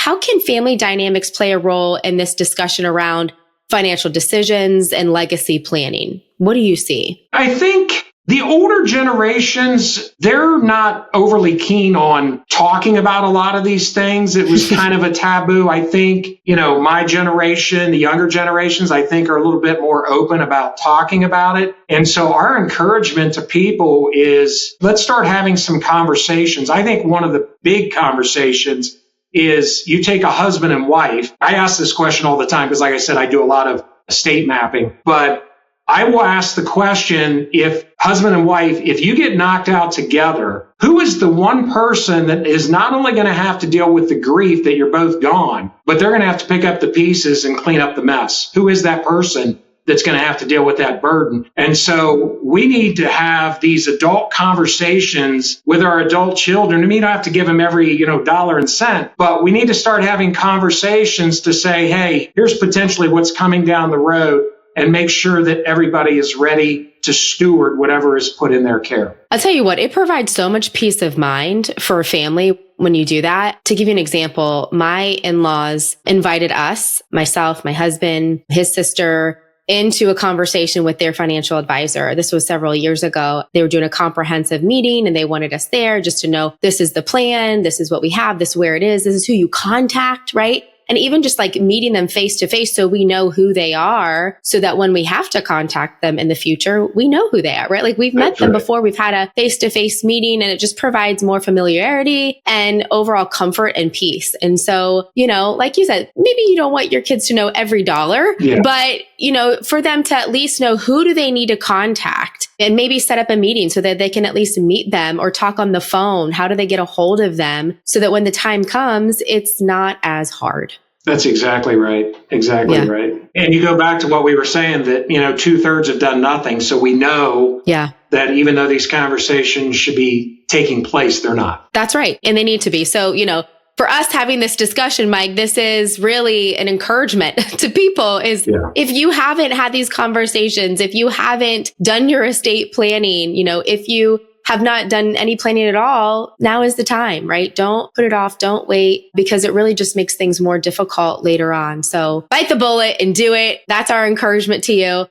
how can family dynamics play a role in this discussion around financial decisions and legacy planning? What do you see? I think the older generations, they're not overly keen on talking about a lot of these things. It was kind of a taboo. I think, my generation, the younger generations, I think are a little bit more open about talking about it. And so our encouragement to people is let's start having some conversations. I think one of the big conversations is you take a husband and wife. I ask this question all the time because, like I said, I do a lot of estate mapping, but I will ask the question, if husband and wife, if you get knocked out together, who is the one person that is not only going to have to deal with the grief that you're both gone, but they're going to have to pick up the pieces and clean up the mess? Who is that person that's going to have to deal with that burden? And so we need to have these adult conversations with our adult children. I mean, you don't have to give them every, dollar and cent, but we need to start having conversations to say, hey, here's potentially what's coming down the road, and make sure that everybody is ready to steward whatever is put in their care. I'll tell you what, it provides so much peace of mind for a family when you do that. To give you an example, my in-laws invited us, myself, my husband, his sister, into a conversation with their financial advisor. This was several years ago. They were doing a comprehensive meeting and they wanted us there just to know this is the plan, this is what we have, this is where it is, this is who you contact, right? And even just like meeting them face to face so we know who they are, so that when we have to contact them in the future, we know who they are, right? Like we've met them before, we've had a face to face meeting, and it just provides more familiarity and overall comfort and peace. And so, like you said, maybe you don't want your kids to know every dollar, but, for them to at least know who do they need to contact, and maybe set up a meeting so that they can at least meet them or talk on the phone. How do they get a hold of them so that when the time comes, it's not as hard? That's exactly right. Exactly right. And you go back to what we were saying that, 2/3 have done nothing. So we know that even though these conversations should be taking place, they're not. That's right. And they need to be. So, for us having this discussion, Mike, this is really an encouragement to people is if you haven't had these conversations, if you haven't done your estate planning, if you have not done any planning at all, now is the time, right? Don't put it off. Don't wait, because it really just makes things more difficult later on. So bite the bullet and do it. That's our encouragement to you.